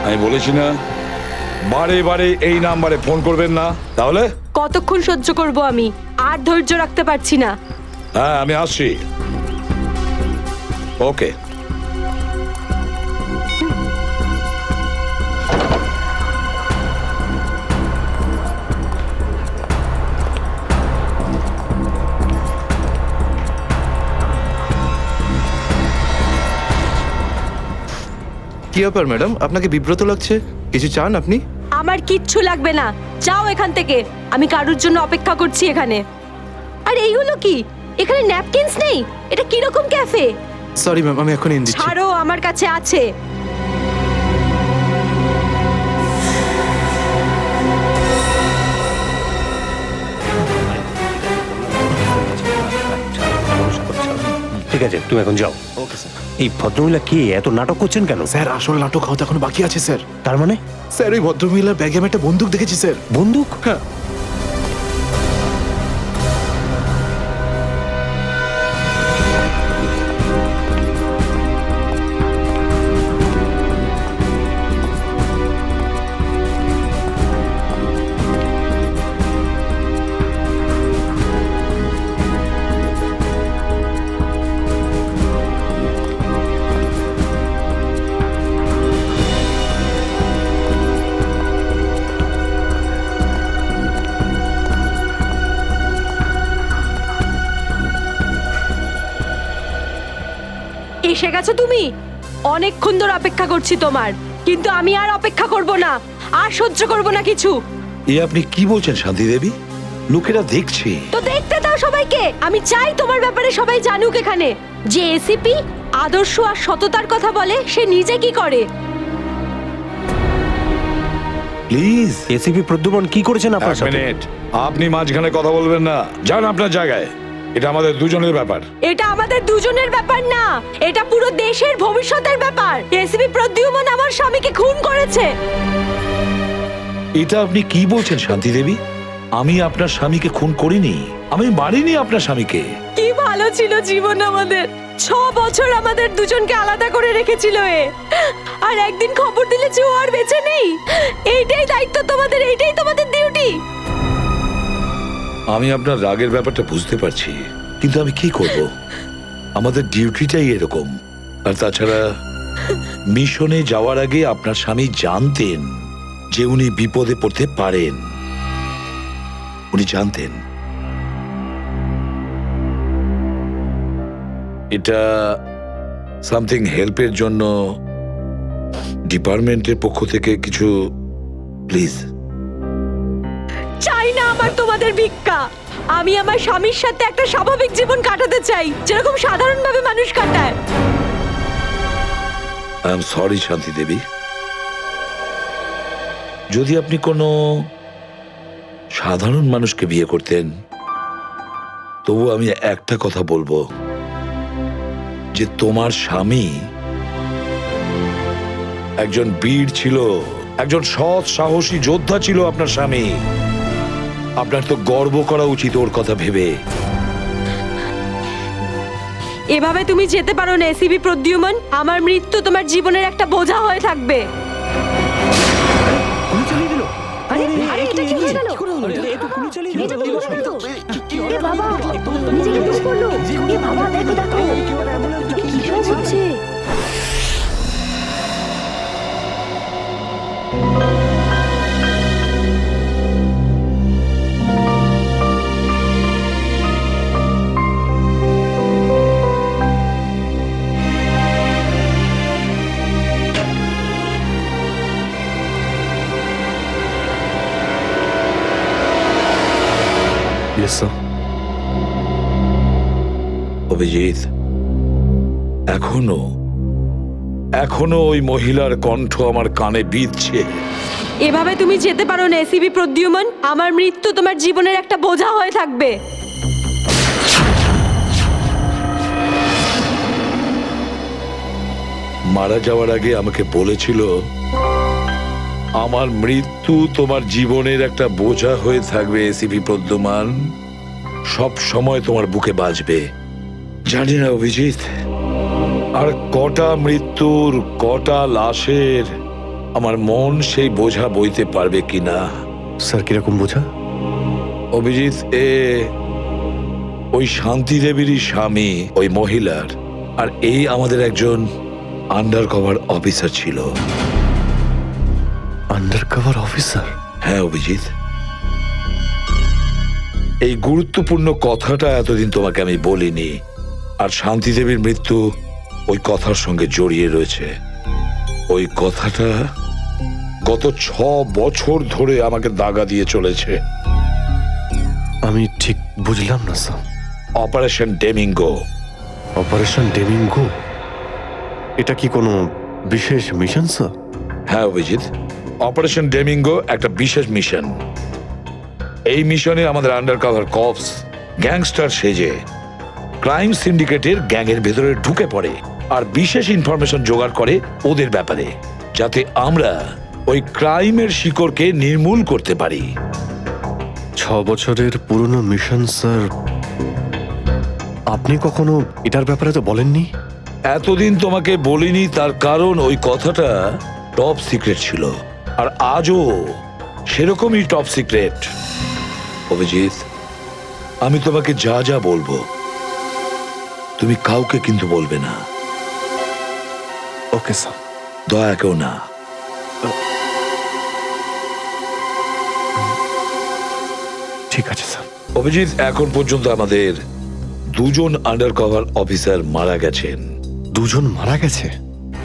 আমি বলেছি না বারে বারে এই নাম্বারে ফোন করবেন না। তাহলে কতক্ষণ সহ্য করব আমি? আর ধৈর্য রাখতে পারছি না। হ্যাঁ, আমি আসছি। ওকে। কি ব্যাপার ম্যাডাম, আপনাকে বিব্রত লাগছে? কিছু চান আপনি? আমার কিচ্ছু লাগবে না, যাও এখান থেকে। আমি কারুর জন্য অপেক্ষা করছি এখানে। আর এইগুলো কি? এখানে ন্যাপকিনস নেই? এটা কিরকম ক্যাফে? সরি ম্যাম, আমি এখন এনে দিচ্ছি। ছাড়ো, আমার কাছে আছে। ঠিক আছে, তুমি এখন যাও। Okay sir. এই ভদ্রমহিলা কি এত নাটক করছেন কেন? স্যার আসল নাটক হয়তো এখন বাকি আছে স্যার। তার মানে স্যার ওই ভদ্রমহিলার ব্যাগে আমি একটা বন্দুক দেখেছি স্যার। বন্দুক? হ্যাঁ। এসে গেছো তুমি? অনেকক্ষণ ধরে অপেক্ষা করছি তোমার, কিন্তু আমি আর অপেক্ষা করব না, আর সহ্য করব না কিছু। এ আপনি কি বলছেন শান্তি দেবী? লোকেরা দেখছে। তো দেখতে দাও সবাইকে। আমি চাই তোমার ব্যাপারে সবাই জানুক এখানে, যে এসিপি আদর্শ আর সততার কথা বলে, সে নিজে কি করে। প্লিজ এসিপি প্রদ্যুমন কি করেছেন আপনার এক সাথে? মিনিট, আপনি মাঝখানে কথা বলবেন না। যান আপনার জায়গায়। এটা আমাদের দুজনের ব্যাপার। এটা আমাদের দুজনের ব্যাপার না, এটা পুরো দেশের ভবিষ্যতের ব্যাপার। এসিপি প্রদ্যুমন আমার স্বামীকে খুন করেছে। এটা আপনি কি বলছেন শান্তি দেবী? আমি আপনার স্বামীকে খুন করিনি, আমি মারিনি আপনার স্বামীকে। কি ভালো ছিল জীবন আমাদের। 6 বছর আমাদের দুজনকে আলাদা করে রেখেছিল এ, আর একদিন খবর দিলে যে ও আর বেঁচে নেই। এইটাই দায়িত্ব তোমাদের, এইটাই তোমাদের ডিউটি। আমি আপনার রাগের ব্যাপারটা বুঝতে পারছি, কিন্তু আমি কি করব? আমাদের ডিউটিটাই এরকম। আর তাছাড়া মিশনে যাওয়ার আগে আপনার স্বামী জানতেন যে উনি বিপদে পড়তে পারেন। উনি জানতেন। এটা সামথিং হেল্পের জন্য ডিপার্টমেন্টের পক্ষ থেকে কিছু প্লিজ। চাই না আমার তোমাদের ভিক্ষা। আমি আমার স্বামীর সাথে একটা স্বাভাবিক জীবন কাটাতে চাই, যেরকম সাধারণভাবে মানুষ কাটায়। আই এম সরি শান্তি দেবী। যদি আপনি কোনো সাধারণ মানুষকে বিয়ে করতেন, তবু আমি একটা কথা বলবো, যে তোমার স্বামী একজন বীর ছিল, একজন সৎ সাহসী যোদ্ধা ছিল আপনার স্বামী। আপনার তো গর্ব করা উচিত ওর কথা ভেবে। এভাবে তুমি যেতে পারো না এসিপি প্রদ্যুমন। আমার মৃত্যু তোমার জীবনের একটা বোঝা হয়ে থাকবে। গুলি চালিয়ে দিল। আরে এটা কি হয়ে গেল? এ তো গুলি চালিয়ে দিল। এ বাবা, নিজেকে কিছু করলো। এ বাবা, দেখো দেখো কি সব হচ্ছে। Yes sir. অভিজিৎ, এখনো এখনো ওই মহিলার কণ্ঠ আমার কানে বিঁধছে। এভাবে তুমি যেতে পারো না এসিপি প্রদ্যুমন। আমার মৃত্যু তোমার জীবনের একটা বোঝা হয়ে থাকবে। মারা যাওয়ার আগে আমাকে বলেছিল, আমার মৃত্যু তোমার জীবনের একটা বোঝা হয়ে থাকবে এসিপি প্রদ্যুমান, সব সময় তোমার বুকে বাজবে। জানি না অভিজিৎ, আর কটা মৃত্যুর, কটা লাশের আমার মন সেই বোঝা বইতে পারবে কিনা। স্যার কিরকম বোঝা? অভিজিৎ, ওই শান্তি দেবীরই স্বামী ওই মহিলার, আর এই আমাদের একজন আন্ডার কভার অফিসার ছিল। Under cover officer? হ্যাঁ অভিজিৎ, এই গুরুত্বপূর্ণ কথাটা এতদিন তোমাকে আমি বলিনি, আর শান্তি দেবীর মৃত্যু ওই কথার সঙ্গে জড়িয়ে রয়েছে। ওই কথাটা গত 6 বছর ধরে আমাকে দাগা দিয়ে চলেছে। আমি ঠিক বুঝলাম না স্যার। অপারেশন ডেমিঙ্গো। অপারেশন ডেমিঙ্গো? এটা কি কোনো বিশেষ মিশন স্যার? হ্যাঁ অভিজিৎ, অপারেশন ডেমিঙ্গো একটা বিশেষ মিশন। এই মিশনে আমাদের আন্ডার কভার কপস গ্যাংস্টার সেজে ক্রাইম সিন্ডিকেটের গ্যাংয়ের ভেতরে ঢুকে পড়ে আর বিশেষ ইনফরমেশন জোগাড় করে ওদের ব্যাপারে, যাতে আমরা ওই ক্রাইমের শিকড়কে নির্মূল করতে পারি। 6 বছরের পুরনো মিশন স্যার। আপনি কখনো এটার ব্যাপারে তো বলেননি। এতদিন তোমাকে বলিনি তার কারণ ওই কথাটা টপ সিক্রেট ছিল, আর আজও সেরকমই টপ সিক্রেট। অভিজিৎ, আমি তোমাকে যা যা বলবো তুমি কাউকে কিন্তু বলবে না। Okay sir. দয়া কেউ না। ঠিক আছে স্যার। অভিজিৎ, এখন পর্যন্ত আমাদের 2 জন আন্ডার কভার অফিসার মারা গেছেন। 2 জন মারা গেছে?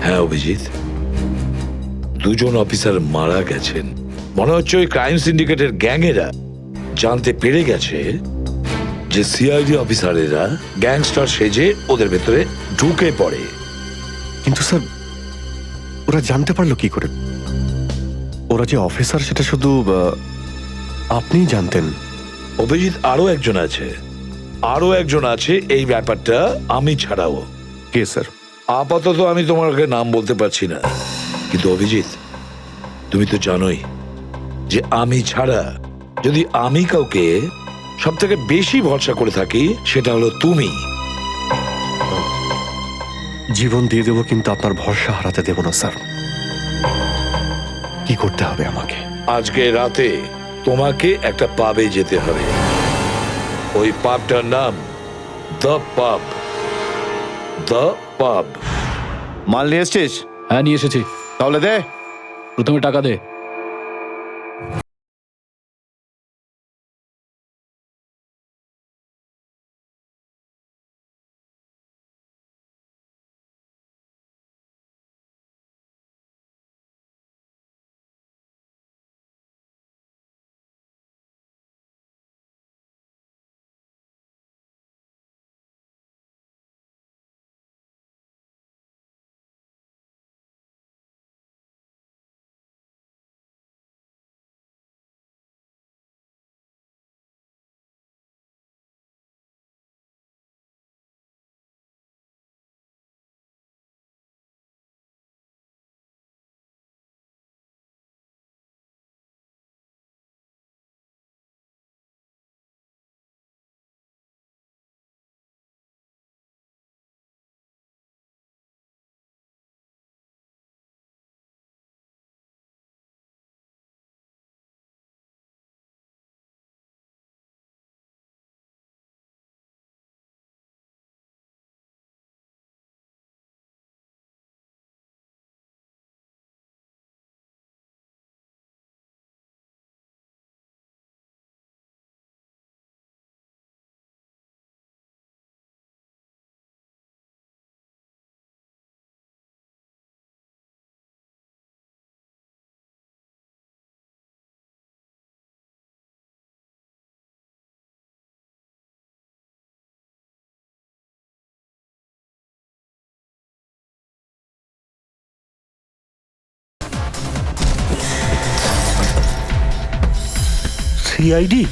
হ্যাঁ অভিজিৎ, 2 জন অফিসার মারা গেছেন। মনে হচ্ছে ওই ক্রাইম সিন্ডিকেটের গ্যাংয়েরা জানতে পেরে গেছে যে সিআইডি অফিসারেরা গ্যাংস্টার সেজে ওদের ভেতরে ঢুকে পড়ে। কিন্তু স্যার ওরা জানতে পারলো কি করে? ওরা যে অফিসার সেটা শুধু আপনিই জানতেন। অভিজিৎ, আরো একজন আছে এই ব্যাপারটা আমি ছাড়াও। কে স্যার? আপাতত আমি তোমাকে নাম বলতে পারছি না, কিন্তু অভিজিৎ তুমি তো জানোই যে আমি ছাড়া যদি আমি কাউকে সব থেকে বেশি ভরসা করে থাকি সেটা হলো তুমি। জীবন দিয়ে দেবো, কিন্তু আপনার ভরসা হারাতে দেব না স্যার। কি করতে হবে আমাকে? আজকে রাতে তোমাকে একটা পাবে যেতে হবে। ওই পাবটার নাম দ্য পাব। দ্য পাব। মাল নিয়ে এসছিস? হ্যাঁ নিয়ে এসেছি। তাহলে দে। প্রথমে টাকা দে। সিআইডি?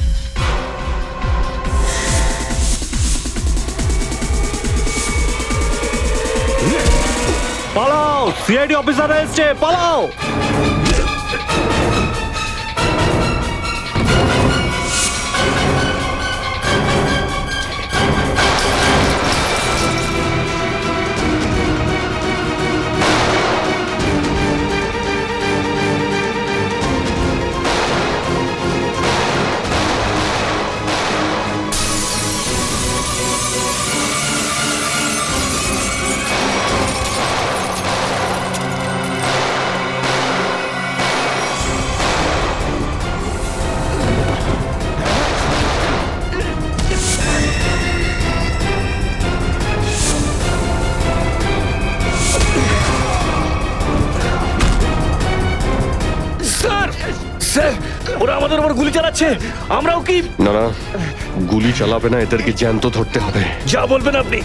পালাও! সিআইডি অফিসার এসছে, পালাও! স্যার ওরা আমাদের উপর গুলি চালাচ্ছে আমরাও কি না না, গুলি চালাবে না, এদেরকে জ্যান্ত ধরতে হবে। যা বলবেন আপনি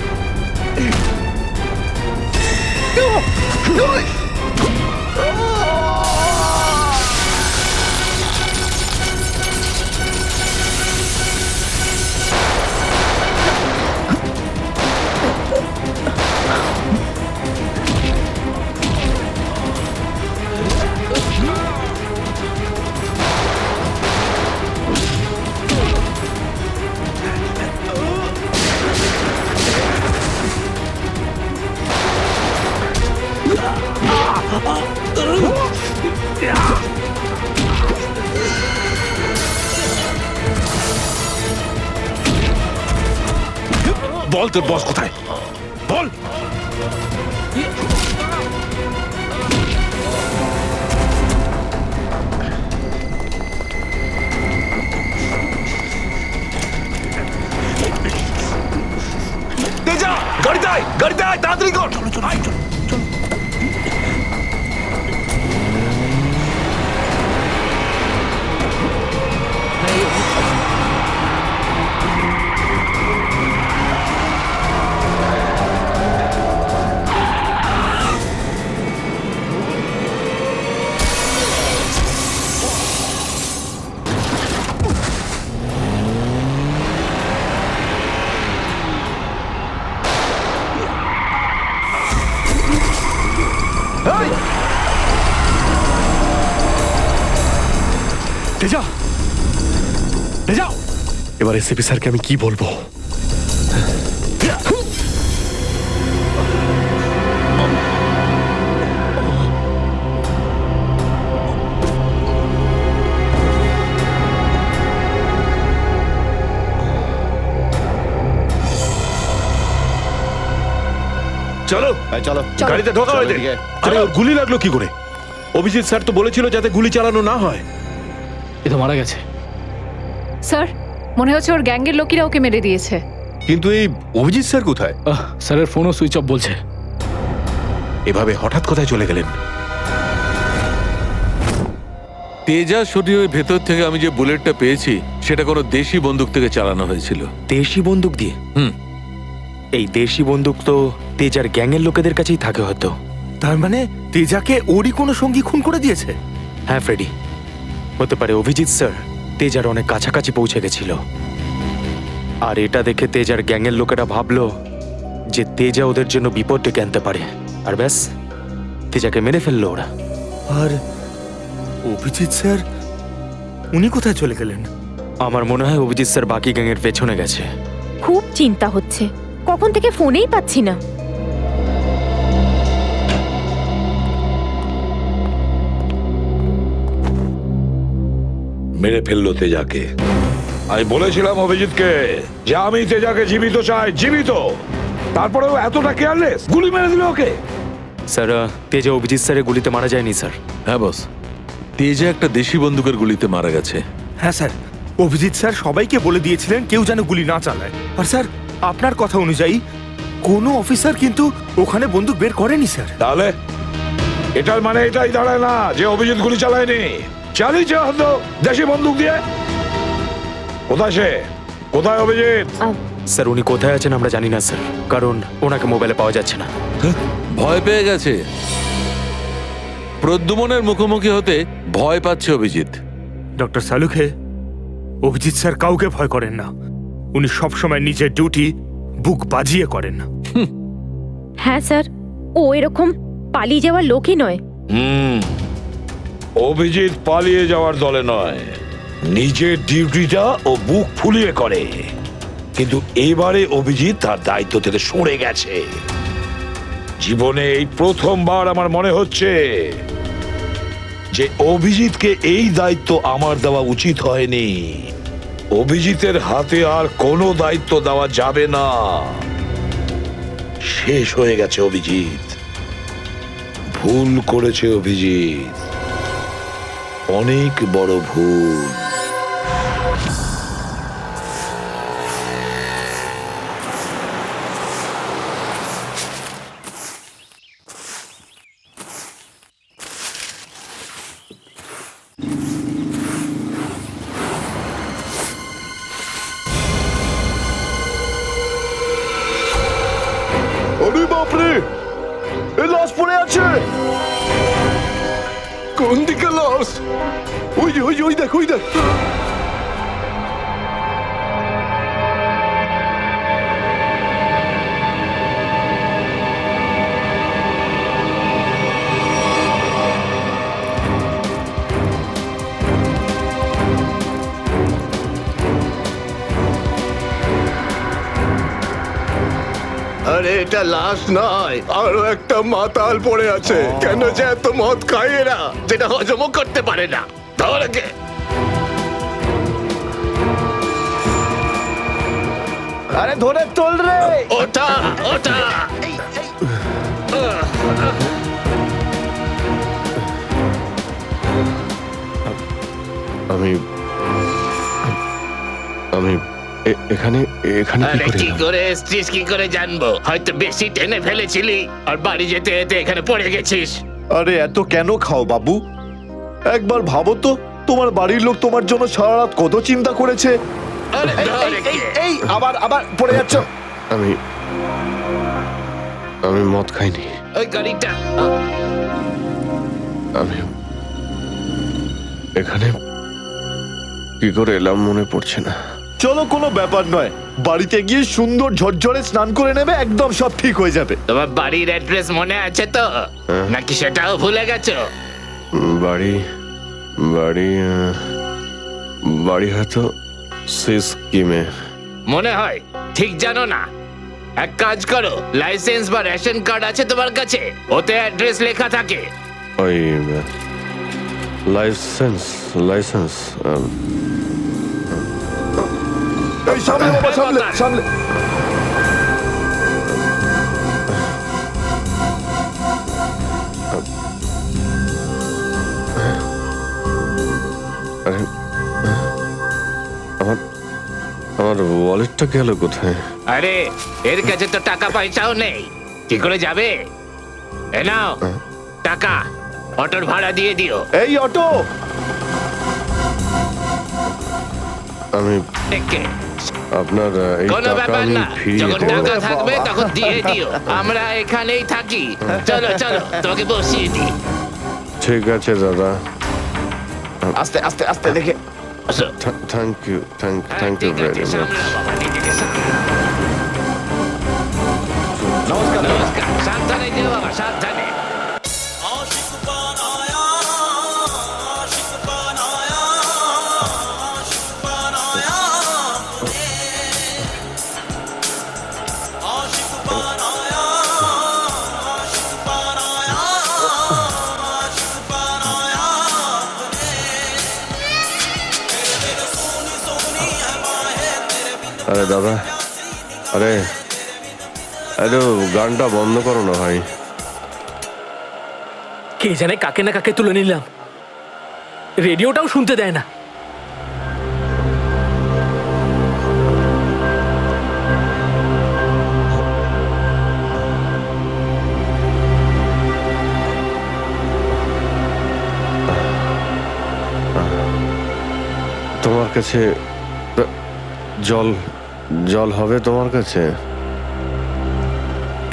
বল তোর বস কোথায়, বল। তেজা গাড়িতে আয় তাড়াতাড়ি কর তেজা, তেজা, এবার এসিপি স্যারকে আমি কি বলবো? চলো চলো গাড়িতে ঢোকা চলো হয়েছে। এদিকে। আরে ওর গুলি লাগলো কি করে? অভিজিৎ স্যার তো বলেছিল যাতে গুলি চালানো না হয়। এ তো মারা গেছে। স্যার মনে হচ্ছে ওর গ্যাংয়ের লোকেরা ওকে মেরে দিয়েছে। কিন্তু এই অভিজিৎ স্যার কোথায়? স্যারের ফোনও সুইচ অফ বলছে। এভাবে হঠাৎ কোথায় চলে গেলেন? তেজা শরীরের ভেতর থেকে আমি যে বুলেটটা পেয়েছি সেটা কোনো দেশি বন্দুক থেকে চালানো হয়েছিল। দেশি বন্দুক দিয়ে? হুম। এই দেশি বন্দুক তো তেজার গ্যাংয়ের লোকেদের কাছেই থাকে হয়তো। তার মানে তেজাকে ওরই কোনো সঙ্গী খুন করে দিয়েছে? হ্যাঁ ফ্রেডি, হতে পারে অভিজিৎ স্যার তেজার অনেক কাছাকাছি পৌঁছে গেছিল, আর এটা দেখে তেজার গ্যাংয়ের লোকেরা ভাবলো যে তেজা ওদের জন্য বিপদ ডেকে আনতে পারে, আর ব্যাস তেজাকে মেরে ফেললো ওরা। আর অভিজিৎ স্যার উনি কোথায় চলে গেলেন? আমার মনে হয় অভিজিৎ স্যার বাকি গ্যাংয়ের পেছনে গেছে। খুব চিন্তা হচ্ছে, কখন থেকে ফোনেই পাচ্ছি না। মেরে ফেললো তেজাকে। আমি বলেছিলাম অভিজিৎকে যে আমি তেজাকে জীবিত চাই, জীবিত। তারপরেও এতটা কেয়ারলেস, গুলি মেরে দিল ওকে। স্যার তেজা অভিজিৎ স্যারের গুলিতে মারা যায়নি স্যার। হ্যাঁ বস, তেজা একটা দেশি বন্দুকের গুলিতে মারা গেছে। হ্যাঁ স্যার, অভিজিৎ স্যার সবাইকে বলে দিয়েছিলেন কেউ যেন গুলি না চালায়। আর স্যার আপনার কথা অনুযায়ী কোনো অফিসার কিন্তু ওখানে বন্দুক বের করেনি স্যার। তাহলে এটার মানে এটাই দাঁড়ায় না যে অভিজিৎ গুলি চালায়নি, চালিয়েছে হয়তো দেশি বন্দুক দিয়ে। কোথায় সে? কোথায় অভিজিৎ? স্যার উনি কোথায় আছেন আমরা জানি না স্যার, কারণ ওনাকে মোবাইলে পাওয়া যাচ্ছে না। ভয় পেয়ে গেছে। প্রদ্যুমনের মুখোমুখি হতে ভয় পাচ্ছে অভিজিৎ। ডক্টর সালুখে, অভিজিৎ স্যার কাউকে ভয় করেন না। উনি সবসময় নিজের ডিউটি বুক বাজিয়ে করেন। হ্যাঁ স্যার, ও এরকম পালিয়ে যাওয়ার লোকই নয়। অভিজিৎ পালিয়ে যাওয়ার দলে নয়, নিজের ডিউটিটা ও বুক ফুলিয়ে করে। কিন্তু এবারে অভিজিৎ তার দায়িত্ব থেকে সরে গেছে। জীবনে এই প্রথমবার আমার মনে হচ্ছে যে অভিজিৎকে এই দায়িত্ব আমার দেওয়া উচিত হয়নি। অভিজিতের হাতে আর কোনো দায়িত্ব দেওয়া যাবে না। শেষ হয়ে গেছে অভিজিৎ। ভুল করেছে অভিজিৎ, অনেক বড় ভুল। কোন দিকে লস? ওই যে, ওই যে, ওই দেখ, ওই দেখ। আরে এটা লাশ নয়, আরো একটা মাতাল পড়ে আছে। কেন যে এত মদ খায় এরা, যেটা হজমও করতে পারে না। ধরকে আরে ধরে তোল রে। ওটা ওটা আমি আমি এখানে এখানে কি করে এসছিস কি করে জানবো? হয়তো বেশি টেনে ফেলেছিলি আর বাড়ি যেতে যেতে এখানে পড়ে গেছিস। আরে এত কেন খাও বাবু? একবার ভাবো তো, তোমার বাড়ির লোক তোমার জন্য সারা রাত কত চিন্তা করেছে। এই আবার আবার পড়ে যাচ্ছ। আমি আমি মদ খাইনি। ওই গাড়িটা আমি এখানে কি করে এলাম মনে পড়ছে না। চলো, কোনো ব্যাপার নয়, বাড়িতে গিয়ে সুন্দর ঝরঝরে স্নান করে নেবে, একদম সব ঠিক হয়ে যাবে। তোমার বাড়ির অ্যাড্রেস মনে আছে তো, নাকি সেটাও ভুলে গেছো? বাড়ি বাড়ি বাড়ি হয়তো সিস্কিমে। মনে হয় ঠিক জানো না। এক কাজ করো, লাইসেন্স বা রেশন কার্ড আছে তোমার কাছে? ওতে অ্যাড্রেস লেখা থাকে। ওই লাইসেন্স লাইসেন্স এই সামনে বাবা, সামনে সামনে। আরে আমার আমার ওয়ালেটটা গেল কোথায়? আরে এর কাছে তো টাকা পয়সাও নেই, কি করে যাবে? এ নাও টাকা, অটোর ভাড়া দিয়ে দিও। এই অটো, আমি দেখে আপনার এই কোনো টাকা ব্যাপার আমি না, ফিরিয়ে যখন দেবো। টাকা থাকবে তখন দিয়ে দিও। আমরা এখানেই থাকি। চলো চলো, তোমাকে বসিয়ে দিই। ঠিক আছে দাদা, আস্তে আস্তে আস্তে দেখে। থ্যাংক ইউ থ্যাংক ইউ ঠিক আছে, ভেরি মাচ। সামলাও বাবা, নিজেকে সামলাও। নমস্কার, সাবধানে যেও বাবা, সাবধানে। আরে দাদা, আরে আরে গানটা বন্ধ করো না ভাই। কে জানে কাকে না কাকে তুলে নিলাম, রেডিওটাও শুনতে দেয় না। তোমার কাছে জল জল হবে তোমার কাছে?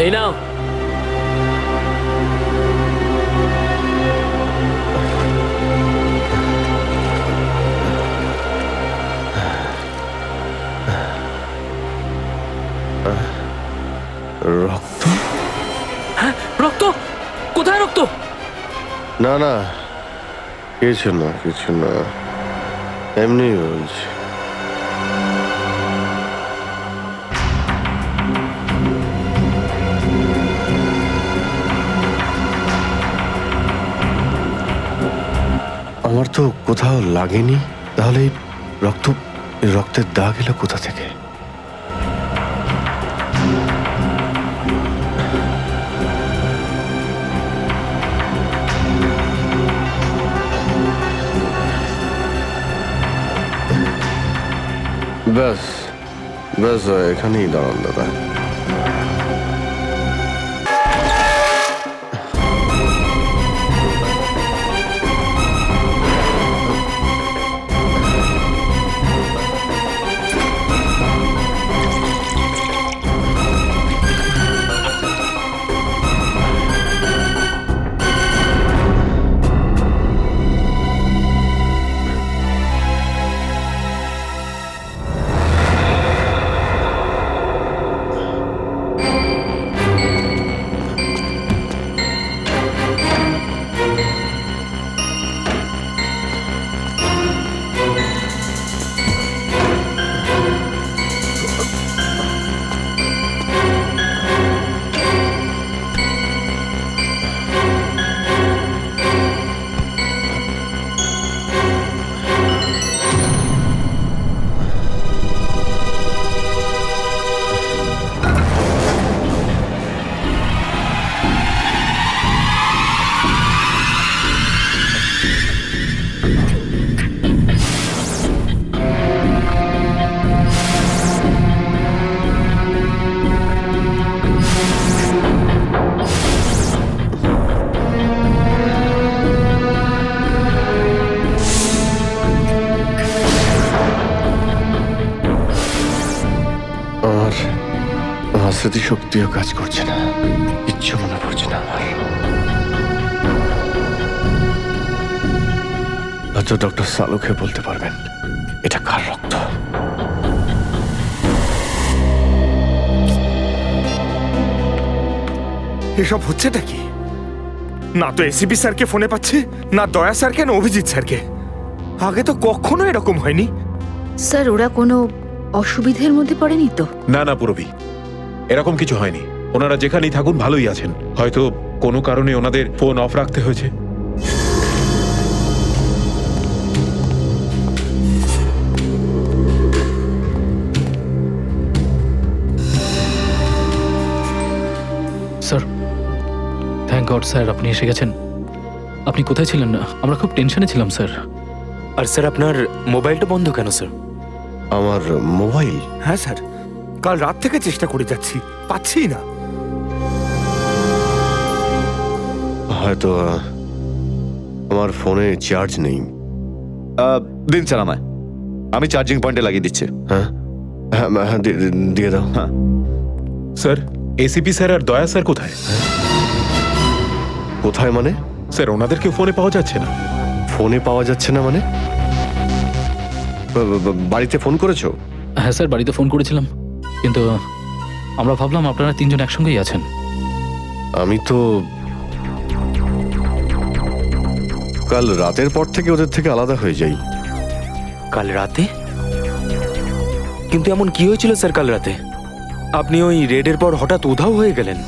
এই নাও। রক্ত? হ্যাঁ, রক্ত? কোথায় রক্ত? না না, কিছু না কিছু না, এমনি বলছি। আমার তো কোথাও লাগেনি, তাহলে এই রক্তের দাগ এলো কোথা থেকে? ব্যাস ব্যাস, এখানেই দাঁড়ান দাদা। স্মৃতিশক্তিও কাজ করছে না, কিচ্ছু মনে পড়ছে না আমার। আচ্ছা, ডক্টর সালুকে বলতে পারবেন এটা কার রক্ত? এসব হচ্ছেটা কি? না তো এসিপি স্যারকে ফোনে পাচ্ছি, না দয়া স্যারকে, না অভিজিৎ স্যারকে। আগে তো কখনো এরকম হয়নি। স্যার ওরা কোনো অসুবিধের মধ্যে পড়েনি তো? না না পুরবি, এরকম কিছু হয়নি। ওনারা যেখানেই থাকুন ভালোই আছেন। হয়তো কোনো কারণে ওনাদের ফোন অফ রাখতে হয়েছে। স্যার, থ্যাংক গড স্যার আপনি এসে গেছেন। আপনি কোথায় ছিলেন? আমরা খুব টেনশনে ছিলাম স্যার। আর স্যার আপনার মোবাইলটা বন্ধ কেন স্যার? আমার মোবাইল? হ্যাঁ স্যার, কাল রাত থেকে চেষ্টা করে যাচ্ছি, পাচ্ছি না। হয়তো আমার ফোনে চার্জ নেই। দিন স্যার আমায়, আমি চার্জিং পয়েন্টে লাগিয়ে দিচ্ছি। হ্যাঁ হ্যাঁ হ্যাঁ, দিয়ে দাও। হ্যাঁ স্যার, এসিপি স্যার আর দয়া স্যার কোথায়? কোথায় মানে? স্যার, ওনাদেরকে ফোনে পাওয়া যাচ্ছে না। ফোনে পাওয়া যাচ্ছে না মানে? বাড়িতে ফোন করেছো? হ্যাঁ স্যার, বাড়িতে ফোন করেছিলাম, কিন্তু আমরা ভাবলাম আপনারা তিনজন একসঙ্গেই আছেন। আমি তো কাল রাতের পর থেকে ওদের থেকে আলাদা হয়ে যাই। কাল রাতে? কিন্তু এমন কি হয়েছিল স্যার কাল রাতে? আপনি ওই রেডের পর হঠাৎ উধাও হয়ে গেলেন।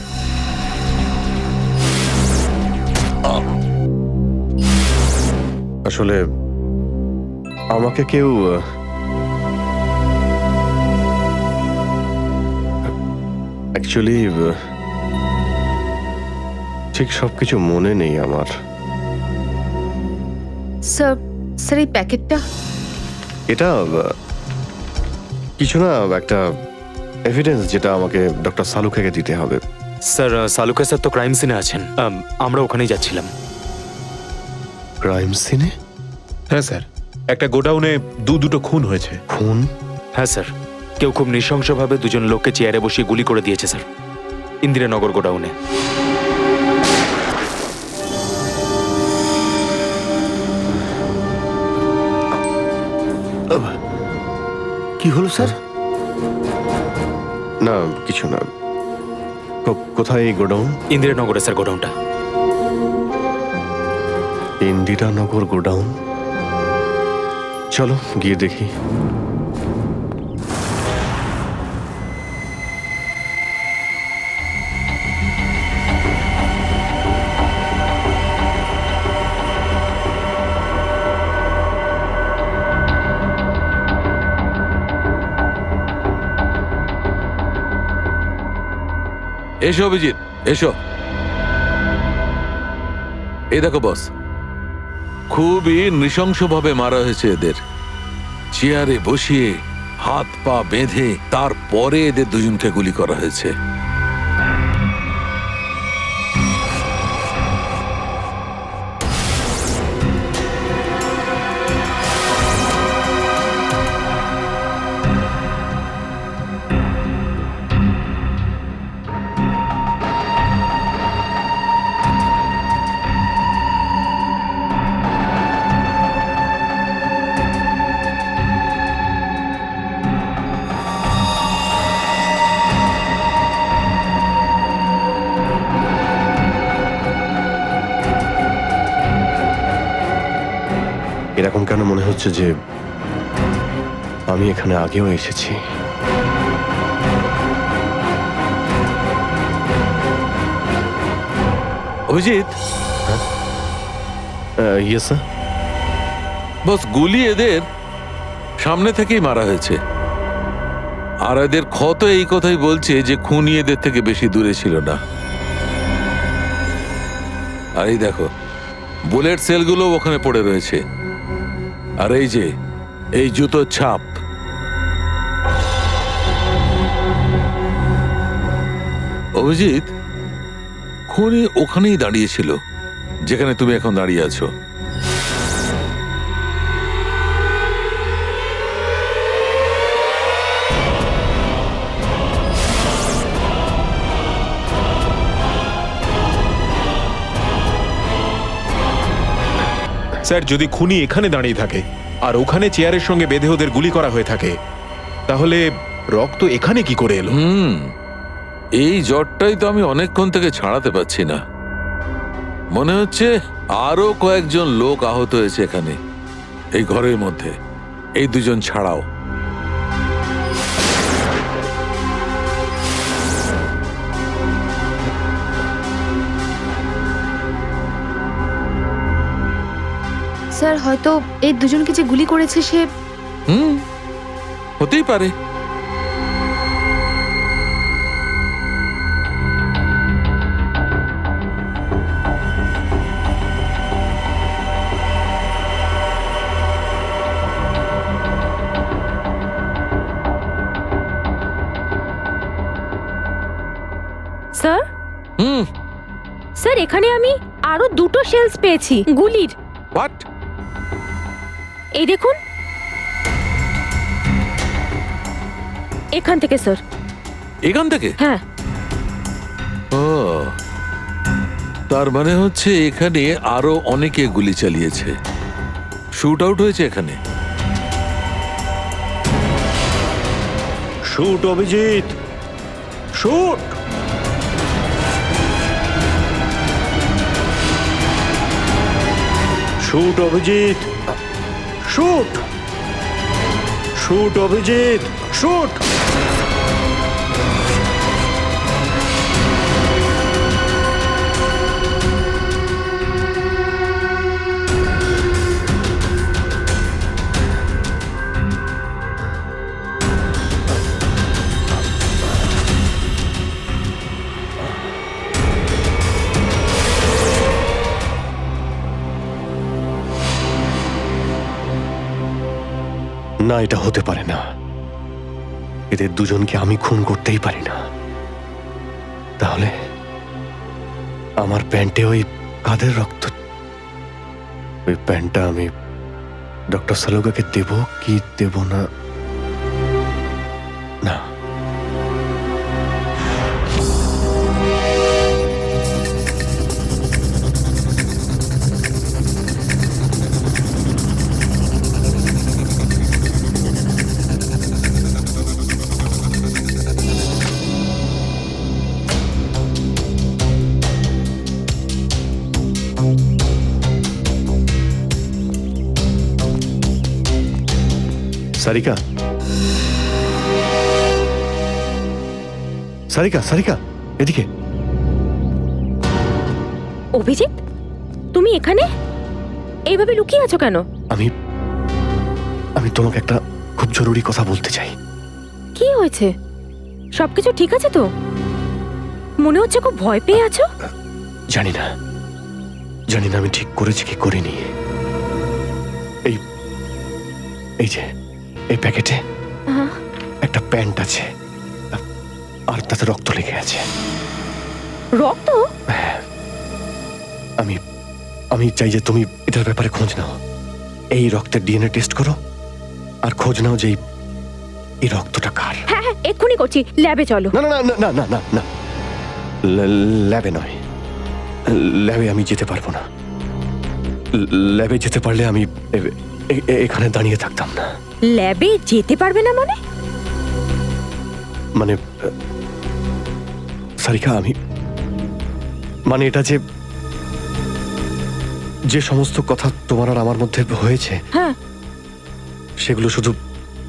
আসলে আমাকে কেউ অ্যাকচুয়ালি ঠিক সবকিছু মনে নেই আমার। স্যার, স্যার এই প্যাকেটটা? এটা কিছু না, একটা এভিডেন্স যেটা আমাকে ডক্টর সালুকে দিতে হবে। স্যার সালুকা স্যার তো ক্রাইম সিনে আছেন, আমরা ওখানেই যাচ্ছিলাম। ক্রাইম সিনে? হ্যাঁ স্যার, একটা গোডাউনে দুটো খুন হয়েছে। খুন? হ্যাঁ স্যার, কেউ খুব নৃশংসভাবে দুজন লোককে চেয়ারে বসিয়ে গুলি করে দিয়েছে স্যার, ইন্দিরানগর গোডাউনে। কি হলো স্যার? না কিছু না। কোথায় এই গোডাউন? ইন্দিরানগরে স্যার গোডাউনটা। ইন্দিরানগর গোডাউন? চলো গিয়ে দেখি। এসো অভিজিৎ, এসো। এই দেখো বস, খুবই নৃশংসভাবে মারা হয়েছে এদের। চেয়ারে বসিয়ে হাত পা বেঁধে তারপরে এদের দুজনকে গুলি করা হয়েছে। এরকম কেন মনে হচ্ছে যে আমি এখানে আগেও এসেছি? Abhijit, yes sir. বস, গুলি এদের সামনে থেকেই মারা হয়েছে। আর এদের ক্ষত এই কথাই বলছে যে খুনি এদের থেকে বেশি দূরে ছিল না। আর এই দেখো, বুলেট সেলগুলো ওখানে পড়ে রয়েছে। আর এই যে এই জুতোর ছাপ, অভিজিৎ, খুনি ওখানেই দাঁড়িয়েছিল যেখানে তুমি এখন দাঁড়িয়ে আছো। স্যার যদি খুনি এখানে দাঁড়িয়ে থাকে আর ওখানে চেয়ারের সঙ্গে বেঁধে ওদের গুলি করা হয়ে থাকে, তাহলে রক্ত এখানে কি করে এলো? এই জ্বরটাই তো আমি অনেকক্ষণ থেকে ছাড়াতে পারছি না। মনে হচ্ছে আরো কয়েকজন লোক আহত হয়েছে এখানে, এই ঘরের মধ্যে, এই দুজন ছাড়াও। স্যার হয়তো এই দুজনকে যে গুলি করেছে সে হতেই পারে। স্যার স্যার এখানে আমি আরো দুটো শেলস পেয়েছি গুলির। হোয়াট? এই দেখুন, এখান থেকে স্যার। এখান থেকে? হ্যাঁ। ও, তার মানে হচ্ছে এখানে আরো অনেকে গুলি চালিয়েছে, শুট আউট হয়েছে এখানে। Shoot Abhijit, shoot. Shoot Abhijit, shoot. Shoot Abhijit, shoot. না, এটা হতে পারে না। এদের দুজনকে আমি খুন করতেই পারি না। তাহলে আমার প্যান্টে ওই কাদের রক্ত? ওই প্যান্টটা আমি ডক্টর সালুকাকে দেব কি দেব না? না, সারিকা, সারিকা, সারিকা, এদিকে। অভিজিৎ, তুমি এখানে এইভাবে লুকিয়ে আছো কেন? আমি আমি তোমাকে একটা খুব জরুরি কথা বলতে চাই। কি হয়েছে? সবকিছু ঠিক আছে তো? মনে হচ্ছে খুব ভয় পেয়ে আছো। জানি না, জানি না আমি ঠিক করেছি কি করিনি। এই এই যে এই প্যাকেটে একটা প্যান্ট আছে আর তাতে রক্ত লেগে আছে। রক্ত? আমি আমি চাই যে তুমি এটার ব্যাপারে খোঁজ নাও। এই রক্তের ডিএনএ টেস্ট করো আর খোঁজ নাও যে এই রক্তটা কার। হ্যাঁ হ্যাঁ, এক্ষুনি করছি। ল্যাবে চলো। না না না না না না না, ল্যাবে নয়। ল্যাবে আমি যেতে পারবো না। ল্যাবে যেতে পারলে আমি এখানে দাঁড়িয়ে থাকতাম না। ল্যাবে যেতে পারবে না মানে? মানে সারিকা, আমি মানে এটা যে যে সমস্ত কথা তোমার আর আমার মধ্যে হয়েছে, হ্যাঁ, সেগুলো শুধু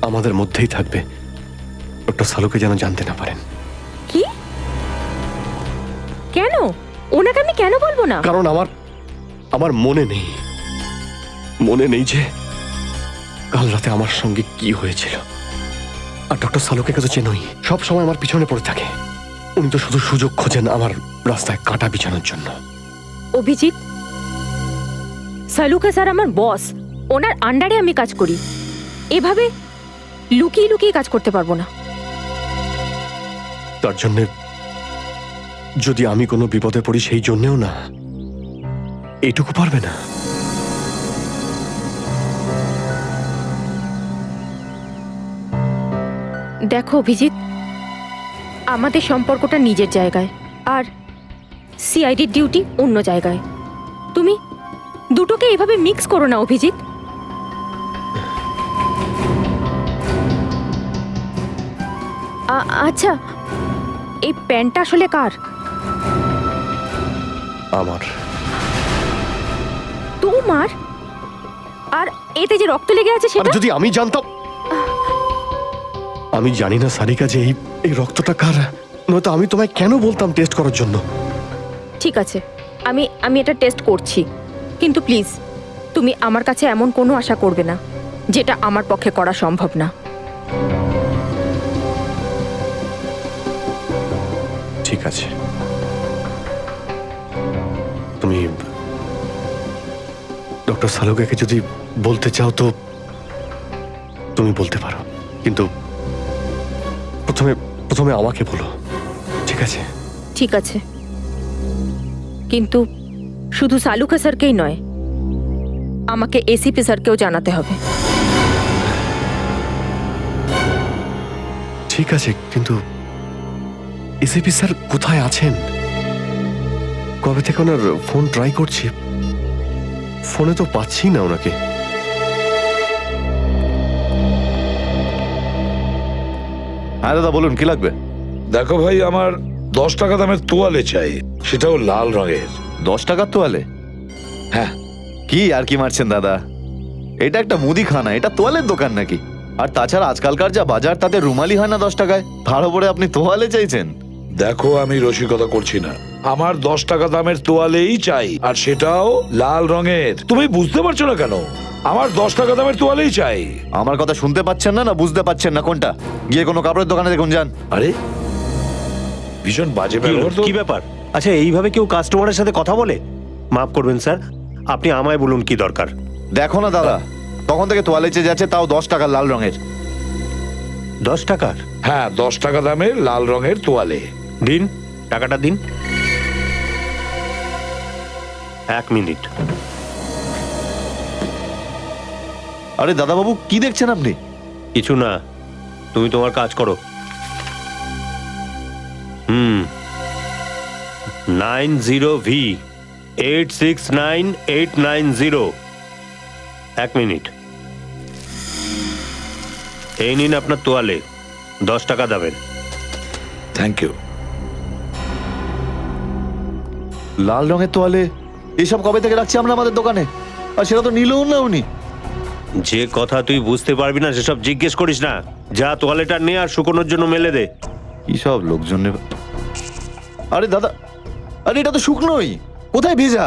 আমাদের মধ্যেই থাকবে। ডক্টর সালুকে যেন জানতে না পারেন। কি? কেন? ওনাকে আমি কেন বলবো না? কারণ আমার মনে নেই যে কাল রাতে আমার সঙ্গে কি হয়েছিল। আর ডক্টর সালুকে কাছে চেনই, সব সময় আমার পিছনে পড়ে থাকে। উনি তো শুধু সুযোগ খোঁজেন আমার রাস্তায় কাঁটা বিছানোর জন্য। অভিজিৎ, সালুকা স্যার আমার বস, ওনার আন্ডারে আমি কাজ করি। এভাবে লুকিয়ে লুকিয়ে কাজ করতে পারবো না। তার জন্য যদি আমি কোনো বিপদে পড়ি সেই জন্যেও না, এইটুকু পারবে না? দেখো অভিজিৎ, আমাদের সম্পর্কটা নিজের জায়গায় আর সিআইডির ডিউটি অন্য জায়গায়। তুমি দুটোকে এভাবে মিক্স করো না অভিজিৎ। আচ্ছা, এই প্যান্টটা আসলে কার? আমার। তোমার? আর এতে যে রক্ত লেগে আছে সেটা? যদি আমি জানতাম। আমি জানি না সারিকা যে এই রক্তটা কার, নয়তো আমি তোমায় কেন বলতাম টেস্ট করার জন্য। ঠিক আছে, আমি এটা টেস্ট করছি, কিন্তু প্লিজ তুমি আমার কাছে এমন কোনো আশা করবে না যেটা আমার পক্ষে করা সম্ভব না। ঠিক আছে, তুমি ডক্টর সালুকাকে যদি বলতে চাও তো তুমি বলতে পারো, কিন্তু প্রথমে আমাকে বলো, ঠিক আছে? ঠিক আছে, কিন্তু শুধু সালুকা স্যারকেই নয়, আমাকে এসিপি স্যারকেও জানাতে হবে। ঠিক আছে, কিন্তু এসিপি স্যার কোথায় আছেন? কবে থেকে ওনার ফোন ট্রাই করছি, ফোনে তো পাচ্ছি না ওনাকে। হ্যাঁ দাদা বলুন, কি লাগবে? দেখো ভাই, আমার 10 টাকা দামের তোয়ালে চাই, সেটাও লাল রঙের। 10 টাকার তোয়ালে? হ্যাঁ। কি আর কি মারছেন দাদা, এটা একটা মুদিখানা, এটা তোয়ালের দোকান নাকি? আর তাছাড়া আজকালকার যা বাজার, তাতে রুমালি হয় না 10 টাকায়, তার উপরে আপনি তোয়ালে চাইছেন? দেখো, আমি রসিকতা করছি না, আমার 10 টাকা দামের তোয়ালেই চাই, আর সেটাও লাল রঙের। তুমি বুঝতে পারছো না কেন? আমার 10 টাকা দামের তোয়ালেই চাই। আমার কথা শুনতে পাচ্ছেন না, না বুঝতে পাচ্ছেন না? কোনটা? গিয়ে কোনো কাপড়ের দোকানে দেখুন, যান। আরে ভীষণ বাজে ব্যবহার তো। কি ব্যাপার? আচ্ছা, এইভাবে কেউ কাস্টমারের সাথে কথা বলে? মাফ করবেন স্যার, আপনি আমায় বলুন কি দরকার। দেখো না দাদা, তখন থেকে তোয়ালে চেয়ে যাচ্ছে, তাও 10 টাকা লাল রঙের। 10 টাকার? হ্যাঁ, 10 টাকা দামের লাল রঙের তোয়ালে। দিন, টাকাটা দিন। 1 মিনিট। আরে দাদা বাবু, কি দেখছেন আপনি? কিছু না, তুমি তোমার কাজ করো। 90V 869890। 1 মিনিট। এই নিন আপনার তোয়ালে, 10 টাকা দেবেন। Thank you. লাল রঙের তোয়ালে এসব কবে থেকে রাখছি আমরা আমাদের দোকানে, আর সেটা তো নিলও না উনি। যে কথা তুই বুঝতে পারবি না সেসব জিজ্ঞেস করিস না। যা তোয়ালেটা নে আর শুকোনোর জন্য মেলে দে। কি সব লোকজন নেবে। আরে দাদা, আরে এটা তো শুকনোই, কোথায় ভেজা?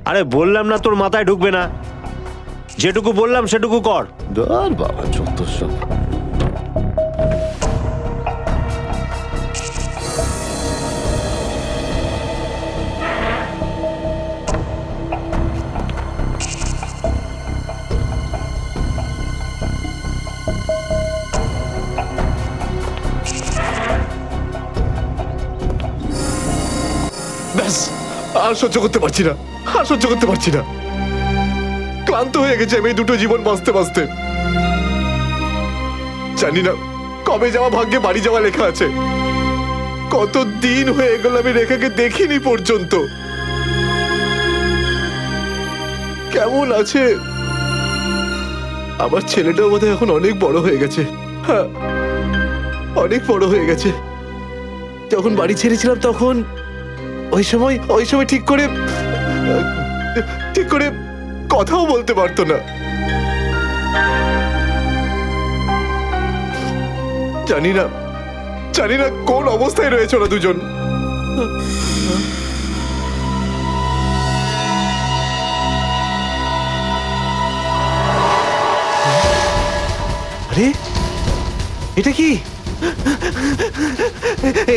আরে বললাম না তোর মাথায় ঢুকবে না, যেটুকু বললাম সেটুকু কর। ধর বাবা, যত সব। ব্যাস, আর সহ্য করতে পারছি না, আর সহ্য করতে পারছি না। ক্লান্ত হয়ে গেছে আমি এই দুটো জীবন বাঁচতে বাঁচতে। জানি না কবে যাওয়া ভাগ্যে বাড়ি যাওয়া লেখা আছে। কত দিন হয়ে গেল আমি রেখাকে দেখিনি পর্যন্ত। কেমন আছে? আমার ছেলেটাও বোধহয় এখন অনেক বড় হয়ে গেছে। হ্যাঁ, অনেক বড় হয়ে গেছে। যখন বাড়ি ছেড়েছিলাম তখন ওই সময় ঠিক করে কথাও বলতে পারতো না। জানি না কোন অবস্থায় রয়েছে ওরা দুজন। আরে এটা কি?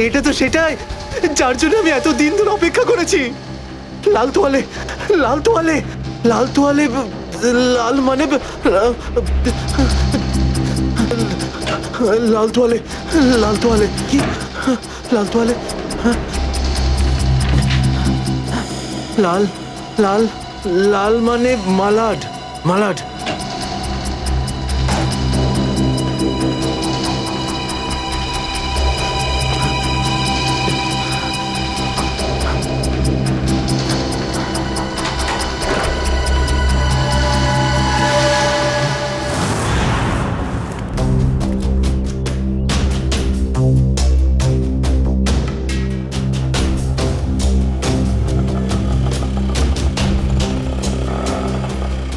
এটা তো সেটাই যার জন্য আমি এত দিন ধরে অপেক্ষা করেছি। লাল তোয়ালে, লাল তোয়ালে, লাল তোয়ালে, লাল মানে লাল তোয়ালে, লাল তোয়ালে, কি লাল তোয়ালে? লাল লাল লাল মানে মালাড, মালাড।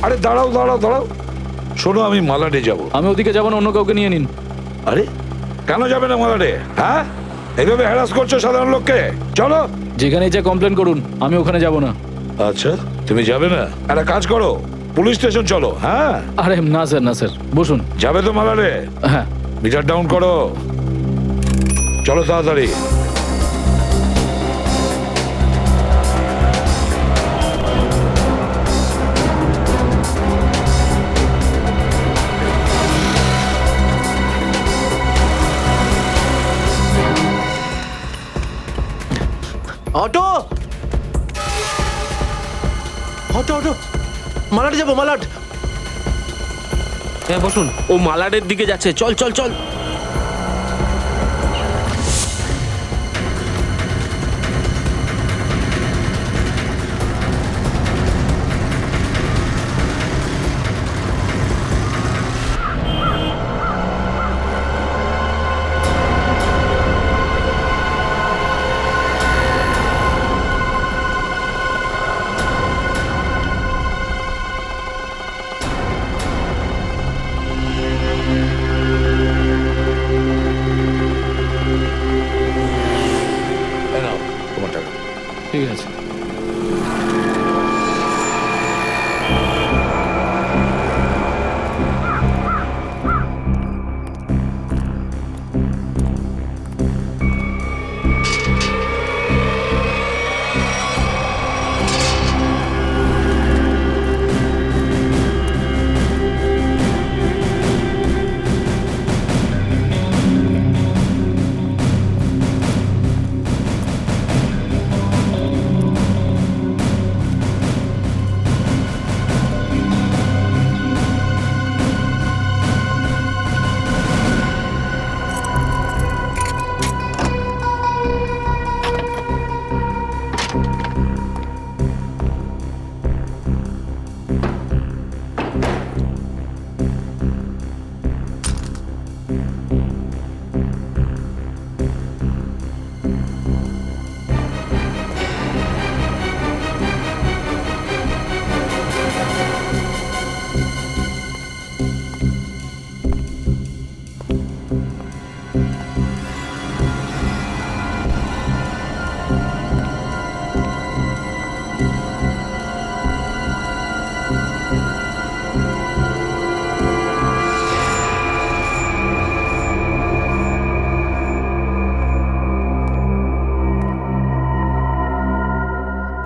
আরে দাঁড়াও দাঁড়াও দাঁড়াও, শোনো আমি মালাডে যাব। আমি ওদিকে যাবো না, অন্য কাউকে নিয়ে নিন। আরে কেন যাবে না মালাডে? হ্যাঁ, এইভাবে হ্যারাস করছো সাধারণ লোককে। চলো। যেখানে যা কমপ্লেন করুন, আমি ওখানে যাব না। আচ্ছা তুমি যাবে না? একটা কাজ করো, পুলিশ স্টেশন চলো। হ্যাঁ। আরে না স্যার, না স্যার, বসুন। যাবে তো মালাডে? হ্যাঁ। মিটার ডাউন করো, চলো তাড়াতাড়ি। অটো অটো অটো, মালাট যাবো, মালাট। হ্যাঁ বসুন। ও মালাডের দিকে যাচ্ছে, চল চল চল। এই নাও তোমার টাকা। ঠিক আছে।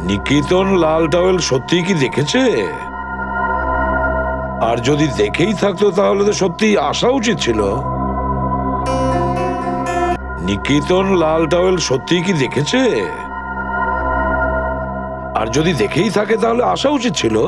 নিকেতন লাল টাওয়েল সত্যি কি দেখেছে? আর যদি দেখেই থাকতো তাহলে তো সত্যি আসা উচিত ছিল। নিকেতন লাল টাওয়েল সত্যি কি দেখেছে? আর যদি দেখেই থাকে তাহলে আসা উচিত ছিল।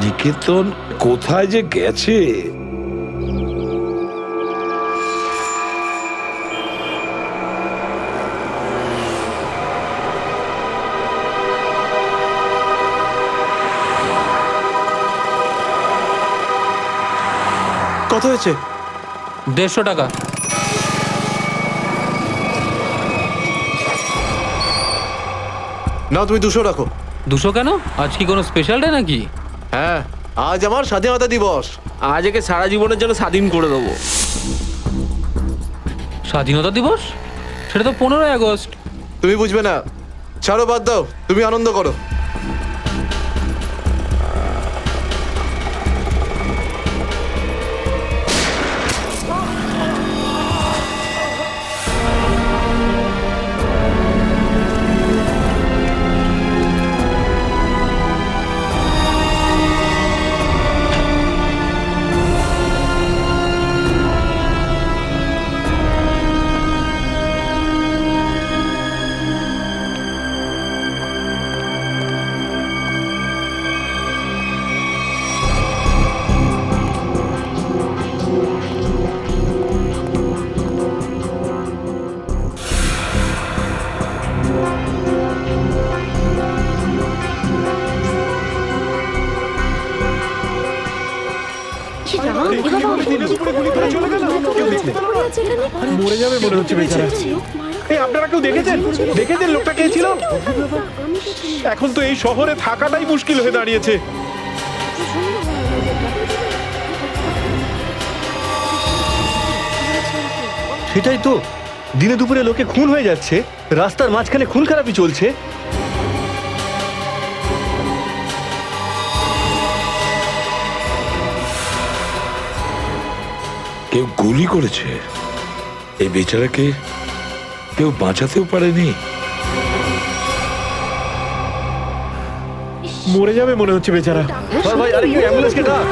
নিকেতন কোথায় যে গেছে? কত হয়েছে? 150 টাকা। না তুমি 200 রাখো। 200 কেন? আজ কি কোনো স্পেশাল ডে নাকি? হ্যাঁ, আজ আমার স্বাধীনতা দিবস। আজ একে সারা জীবনের জন্য স্বাধীন করে দেবো। স্বাধীনতা দিবস? সেটা তো 15ই আগস্ট। তুমি বুঝবে না, ছাড়ো, বাদ দাও, তুমি আনন্দ করো। মরে যাবে মনে হচ্ছে বেচারা। এই আপনারা কেউ দেখেছেন লোকটা কে ছিল? এখন তো এই শহরে থাকাটাই মুশকিল হয়ে দাঁড়িয়েছে। সেটাই তো, দিনে দুপুরে লোকে খুন হয়ে যাচ্ছে, রাস্তার মাঝখানে খুন খারাপি চলছে। কেউ গুলি করেছে, এই বেচারাকে কেউ বাঁচাতেও পারেনি। মরে যাবে মনে হচ্ছে বেচারা। ভাই, আরে কেউ অ্যাম্বুলেন্সকে ডাক।